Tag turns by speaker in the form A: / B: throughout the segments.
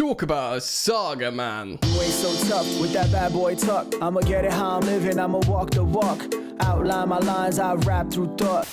A: Talk about a saga, man.
B: You ain't so tough with that bad boy tuck. I'ma get it how I'm living, I'ma walk the walk. Outline my lines, I rap through thought.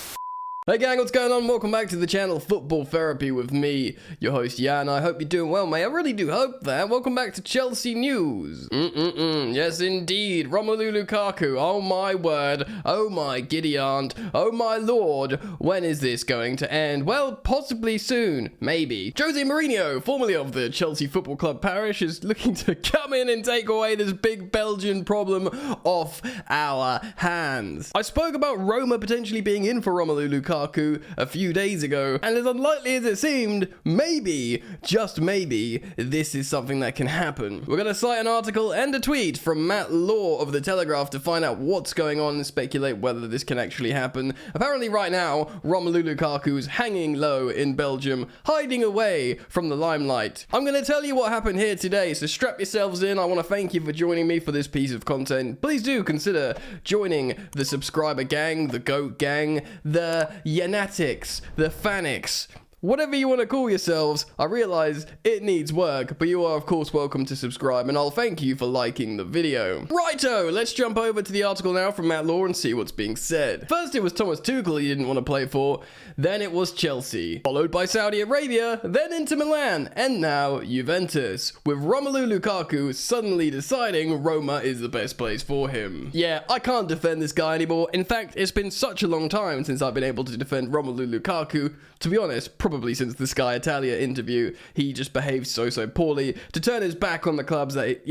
A: Hey gang, what's going on? Welcome back to the channel Football Therapy with me, your host Jan. I hope you're doing well, mate. I really do hope that. Welcome back to Chelsea news. Yes, indeed. Romelu Lukaku. Oh my word. Oh my giddy aunt. Oh my lord. When is this going to end? Well, possibly soon. Maybe. Jose Mourinho, formerly of the Chelsea Football Club parish, is looking to come in and take away this big Belgian problem off our hands. I spoke about Roma potentially being in for Romelu Lukaku a few days ago, and as unlikely as it seemed, maybe, just maybe, this is something that can happen. We're going to cite an article and a tweet from Matt Law of The Telegraph to find out what's going on and speculate whether this can actually happen. Apparently right now, Romelu Lukaku's hanging low in Belgium, hiding away from the limelight. I'm going to tell you what happened here today, so strap yourselves in. I want to thank you for joining me for this piece of content. Please do consider joining the subscriber gang, the GOAT gang, the Yanatics, the Fanics, whatever you want to call yourselves. I realize it needs work, but you are of course welcome to subscribe, and I'll thank you for liking the video. Righto, let's jump over to the article now from Matt Law and see what's being said. First it was Thomas Tuchel he didn't want to play for, then it was Chelsea, followed by Saudi Arabia, then Inter Milan, and now Juventus, with Romelu Lukaku suddenly deciding Roma is the best place for him. Yeah, I can't defend this guy anymore. In fact, it's been such a long time since I've been able to defend Romelu Lukaku. To be honest, probably since the Sky Italia interview, he just behaved so poorly to turn his back on the clubs that,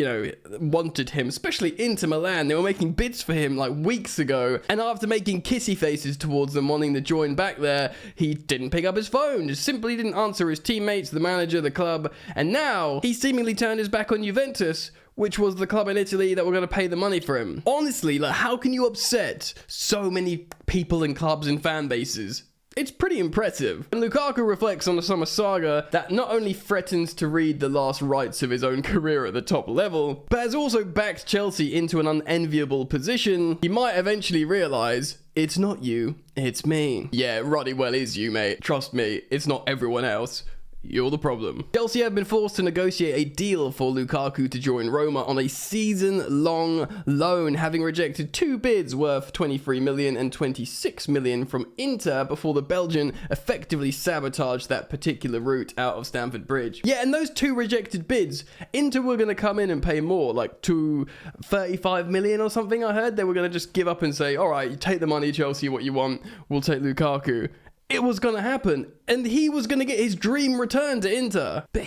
A: wanted him, especially Inter Milan. They were making bids for him like weeks ago, and after making kissy faces towards them wanting to join back there, he didn't pick up his phone, just simply didn't answer his teammates, the manager, the club, and now he seemingly turned his back on Juventus, which was the club in Italy that were going to pay the money for him. Honestly, like, how can you upset so many people and clubs and fan bases? It's pretty impressive. And Lukaku reflects on the summer saga that not only threatens to read the last rites of his own career at the top level, but has also backed Chelsea into an unenviable position. He might eventually realise, it's not you, it's me. Yeah, Roddy well is you, mate. Trust me, it's not everyone else. You're the problem. Chelsea have been forced to negotiate a deal for Lukaku to join Roma on a season-long loan, having rejected two bids worth 23 million and 26 million from Inter before the Belgian effectively sabotaged that particular route out of Stamford Bridge. Yeah, and those two rejected bids, Inter were going to come in and pay more, like 35 million or something. I heard they were going to just give up and say, all right, you take the money, Chelsea, what you want, we'll take Lukaku. It was going to happen, and he was going to get his dream return to Inter. But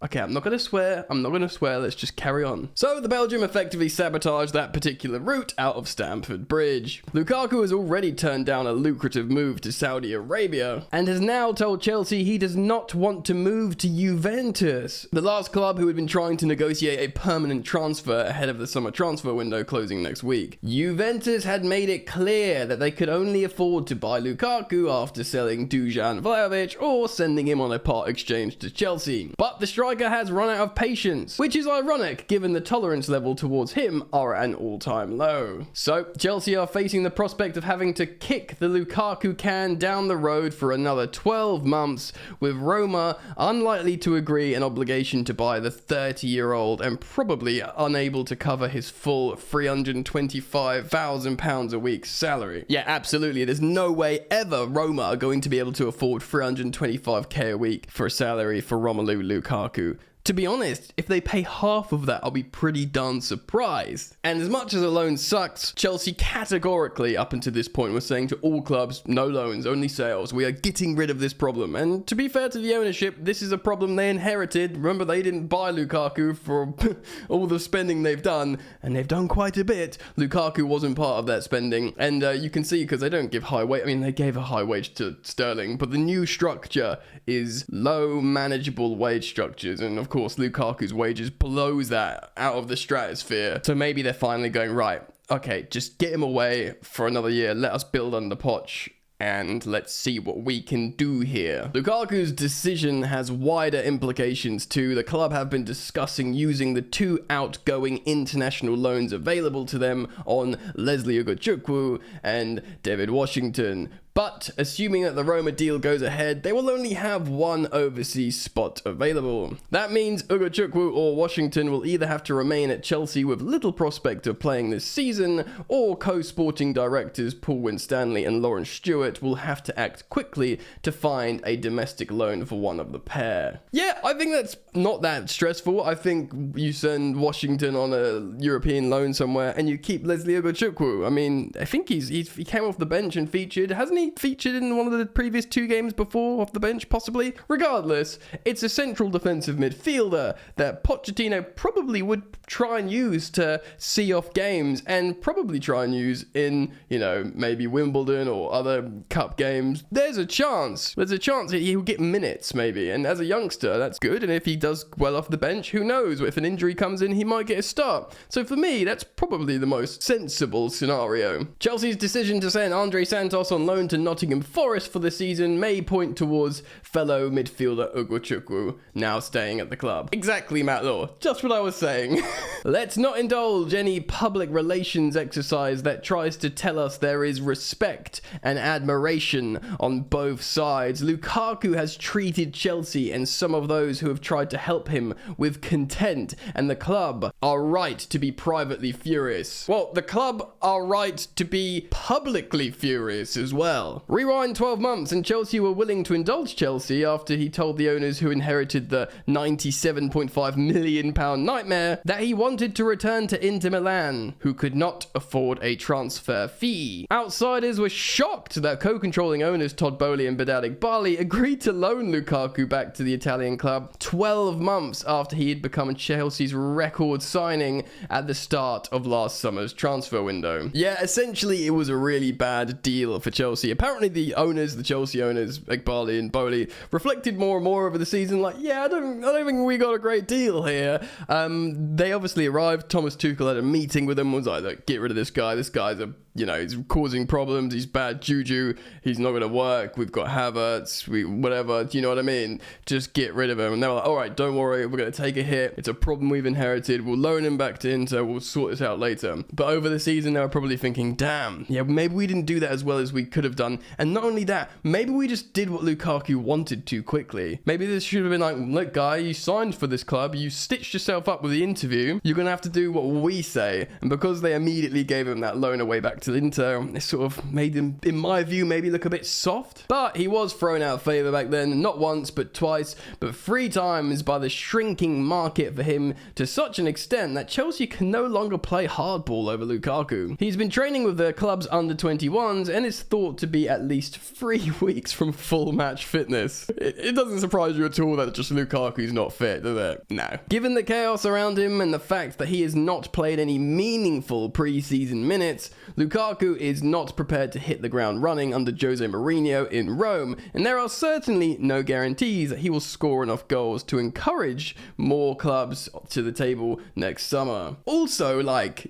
A: okay, I'm not going to swear, let's just carry on. So the Belgium effectively sabotaged that particular route out of Stamford Bridge. Lukaku has already turned down a lucrative move to Saudi Arabia, and has now told Chelsea he does not want to move to Juventus, the last club who had been trying to negotiate a permanent transfer ahead of the summer transfer window closing next week. Juventus had made it clear that they could only afford to buy Lukaku after selling Dusan Vlahovic or sending him on a part exchange to Chelsea. But the striker has run out of patience, which is ironic given the tolerance level towards him are at an all-time low. So Chelsea are facing the prospect of having to kick the Lukaku can down the road for another 12 months, with Roma unlikely to agree an obligation to buy the 30-year-old and probably unable to cover his full £325,000 a week salary. Yeah, absolutely. There's no way ever Roma are going to be able to afford $325k a week for a salary for Romelu Lukaku. To be honest, if they pay half of that, I'll be pretty darn surprised. And as much as a loan sucks, Chelsea categorically, up until this point, was saying to all clubs, no loans, only sales. We are getting rid of this problem. And to be fair to the ownership, this is a problem they inherited. Remember, they didn't buy Lukaku for all the spending they've done, and they've done quite a bit. Lukaku wasn't part of that spending. And you can see, because they don't give high wage, I mean, they gave a high wage to Sterling, but the new structure is low, manageable wage structures. And of course, Lukaku's wages blows that out of the stratosphere. So maybe they're finally going, right, okay, just get him away for another year. Let us build under Poch, and let's see what we can do here. Lukaku's decision has wider implications too. The club have been discussing using the two outgoing international loans available to them on Leslie Ugochukwu and David Washington. But assuming that the Roma deal goes ahead, they will only have one overseas spot available. That means Ugachukwu or Washington will either have to remain at Chelsea with little prospect of playing this season, or co-sporting directors Paul Winstanley and Lawrence Stewart will have to act quickly to find a domestic loan for one of the pair. Yeah, I think that's not that stressful. I think you send Washington on a European loan somewhere and you keep Leslie Ugachukwu. I mean, I think he came off the bench and featured. Hasn't he featured in one of the previous 2 games before off the bench, possibly? Regardless, it's a central defensive midfielder that Pochettino probably would try and use to see off games, and probably try and use in, you know, maybe Wimbledon or other cup games. There's a chance that he'll get minutes maybe, and as a youngster that's good, and if he does well off the bench, who knows, if an injury comes in he might get a start. So for me, that's probably the most sensible scenario. Chelsea's decision to send Andre Santos on loan to Nottingham Forest for the season may point towards fellow midfielder Ugachukwu now staying at the club. Exactly, Matt Law, just what I was saying. Let's not indulge any public relations exercise that tries to tell us there is respect and admiration on both sides. Lukaku has treated Chelsea and some of those who have tried to help him with contempt, and the club are right to be privately furious. Well, the club are right to be publicly furious as well. Rewind 12 months and Chelsea were willing to indulge Chelsea after he told the owners who inherited the £97.5 million nightmare that he wanted to return to Inter Milan, who could not afford a transfer fee. Outsiders were shocked that co-controlling owners Todd Boehly and Badal Iqbali agreed to loan Lukaku back to the Italian club 12 months after he had become Chelsea's record signing at the start of last summer's transfer window. Yeah, essentially it was a really bad deal for Chelsea. Apparently the Chelsea owners, Iqbali and Boehly, reflected more and more over the season like, yeah, I don't think we got a great deal here. They obviously arrived. Thomas Tuchel had a meeting with them, was like, look, get rid of this guy. This guy's he's causing problems. He's bad juju. He's not going to work. We've got Havertz. Whatever. Do you know what I mean? Just get rid of him. And they were like, all right, don't worry. We're going to take a hit. It's a problem we've inherited. We'll loan him back to Inter. We'll sort this out later. But over the season, they were probably thinking, damn, yeah, maybe we didn't do that as well as we could have done. And not only that, maybe we just did what Lukaku wanted too quickly. Maybe this should have been like, look, guy, you signed for this club. You stitched yourself up with the interview. You're going to have to do what we say. And because they immediately gave him that loan away back to Inter, it sort of made him, in my view, maybe look a bit soft. But he was thrown out of favour back then, not once, but twice, but 3 times by the shrinking market for him, to such an extent that Chelsea can no longer play hardball over Lukaku. He's been training with the club's under-21s and is thought to be at least 3 weeks from full match fitness. It doesn't surprise you at all that just Lukaku's not fit, does it? No. Given the chaos around him and the fact that he has not played any meaningful pre-season minutes, Lukaku is not prepared to hit the ground running under Jose Mourinho in Rome, and there are certainly no guarantees that he will score enough goals to encourage more clubs to the table next summer. Also,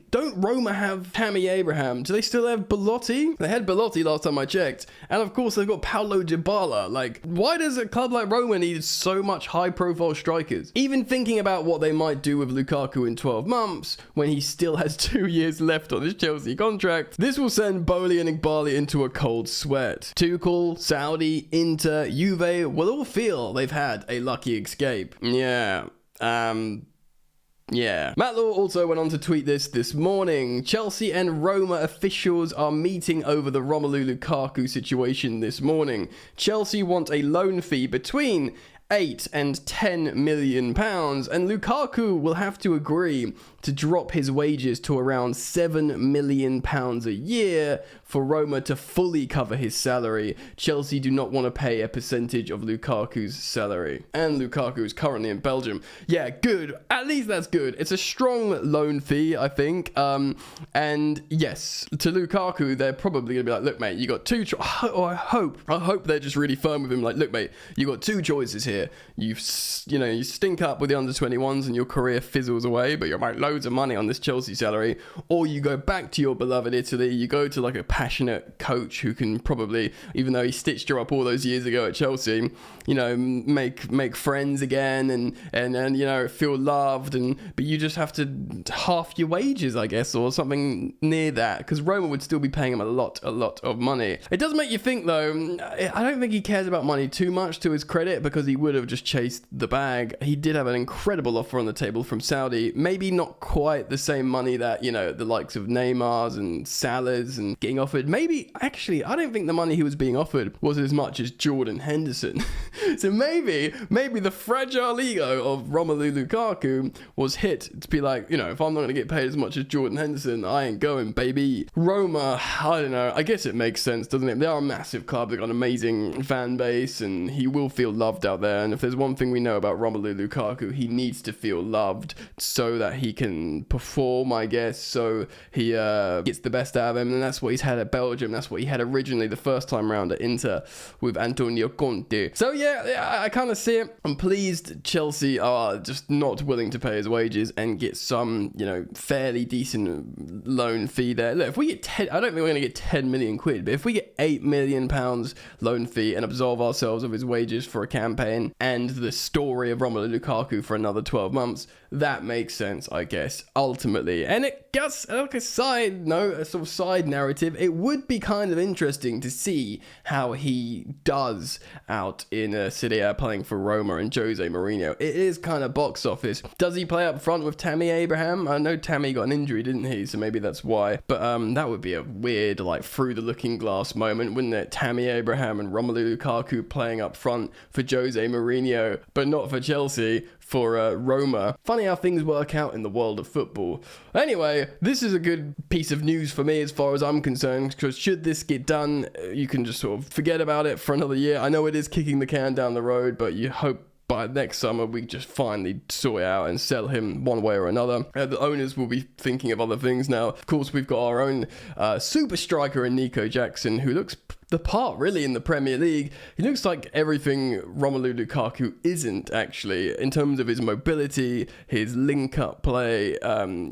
A: don't Roma have Tammy Abraham? Do they still have Belotti? They had Belotti last time I checked, and of course they've got Paulo Dybala. Why does a club like Roma need so much high-profile strikers? Even thinking about what they might do with Lukaku in 12 months, when he still has 2 years left on his Chelsea contract, this will send Boehly and Iqbali into a cold sweat. Tuchel, Saudi, Inter, Juve will all feel they've had a lucky escape. Yeah. Matt Law also went on to tweet this morning. Chelsea and Roma officials are meeting over the Romelu Lukaku situation this morning. Chelsea want a loan fee between 8 and 10 million pounds, and Lukaku will have to agree to drop his wages to around 7 million pounds a year for Roma to fully cover his salary. Chelsea do not want to pay a percentage of Lukaku's salary. And Lukaku is currently in Belgium. Yeah, good. At least that's good. It's a strong loan fee, I think. And yes, to Lukaku, they're probably going to be like, look, mate, you got two I hope they're just really firm with him. Like, look, mate, you got 2 choices here. here. You stink up with the under-21s and your career fizzles away, but you make loads of money on this Chelsea salary, or you go back to your beloved Italy, you go to like a passionate coach who can probably, even though he stitched you up all those years ago at Chelsea, make friends again and feel loved, but you just have to half your wages, I guess, or something near that, because Roma would still be paying him a lot of money. It does make you think though, I don't think he cares about money too much, to his credit, because he would have just chased the bag. He did have an incredible offer on the table from Saudi, maybe not quite the same money that, the likes of Neymar's and Salah's and getting offered. Maybe, actually, I don't think the money he was being offered was as much as Jordan Henderson. So maybe the fragile ego of Romelu Lukaku was hit to be like, if I'm not going to get paid as much as Jordan Henderson, I ain't going, baby. Roma, I don't know, I guess it makes sense, doesn't it? They are a massive club, they've got an amazing fan base, and he will feel loved out there. And if there's one thing we know about Romelu Lukaku, he needs to feel loved so that he can perform, I guess, so he gets the best out of him. And that's what he's had at Belgium, that's what he had originally the first time round at Inter with Antonio Conte. So yeah, I kind of see it. I'm pleased Chelsea are just not willing to pay his wages and get some, fairly decent loan fee there. Look, if we get I don't think we're going to get 10 million quid, but if we get 8 million pounds loan fee and absolve ourselves of his wages for a campaign and the story of Romelu Lukaku for another 12 months, that makes sense, I guess, ultimately. And it gets, like a side note, a sort of side narrative, it would be kind of interesting to see how he does out in Serie A playing for Roma and Jose Mourinho. It is kind of box office. Does he play up front with Tammy Abraham? I know Tammy got an injury, didn't he? So maybe that's why. But that would be a weird, like, through the looking glass moment, wouldn't it? Tammy Abraham and Romelu Lukaku playing up front for Jose Mourinho, but not for Chelsea, for Roma. Funny how things work out in the world of football. Anyway, this is a good piece of news for me as far as I'm concerned, because should this get done, you can just sort of forget about it for another year. I know it is kicking the can down the road, but you hope by next summer we just finally sort it out and sell him one way or another. The owners will be thinking of other things now. Of course, we've got our own super striker in Nico Jackson, who looks the part, really, in the Premier League. He looks like everything Romelu Lukaku isn't, actually, in terms of his mobility, his link-up play,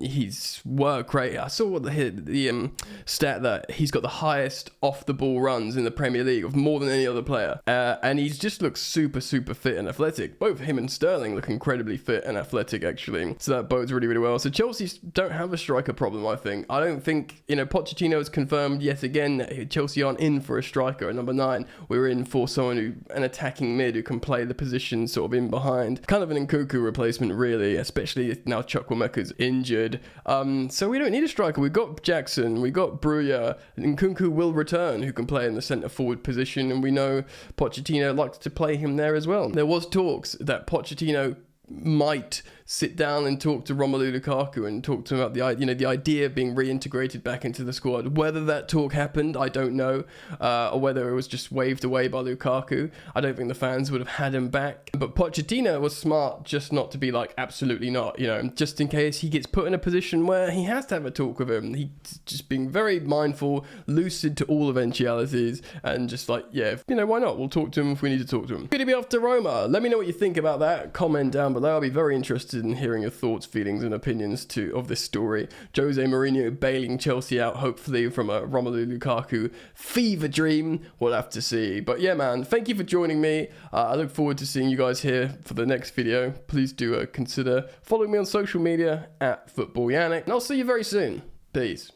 A: his work rate. I saw the stat that he's got the highest off-the-ball runs in the Premier League of more than any other player. And he just looks super, super fit and athletic. Both him and Sterling look incredibly fit and athletic, actually. So that bodes really, really well. So Chelsea don't have a striker problem, I think. I don't think, Pochettino has confirmed yet again that Chelsea aren't in for a striker at number 9. We're in for someone an attacking mid who can play the position sort of in behind. Kind of an Nkunku replacement, really, especially now Chukwuemeka's injured. So we don't need a striker. We've got Jackson, we've got Brugge, Nkunku will return, who can play in the centre forward position, and we know Pochettino likes to play him there as well. There was talks that Pochettino might sit down and talk to Romelu Lukaku and talk to him about the idea of being reintegrated back into the squad. Whether that talk happened, I don't know, or whether it was just waved away by Lukaku. I don't think the fans would have had him back. But Pochettino was smart just not to be like, absolutely not, just in case he gets put in a position where he has to have a talk with him. He's just being very mindful, lucid to all eventualities, and just like, yeah, why not? We'll talk to him if we need to talk to him. Good to be off to Roma. Let me know what you think about that. Comment down below. I'll be very interested in hearing your thoughts, feelings, and opinions of this story. Jose Mourinho bailing Chelsea out, hopefully, from a Romelu Lukaku fever dream. We'll have to see. But yeah, man, thank you for joining me. I look forward to seeing you guys here for the next video. Please do consider following me on social media at FootballYannick, and I'll see you very soon. Peace.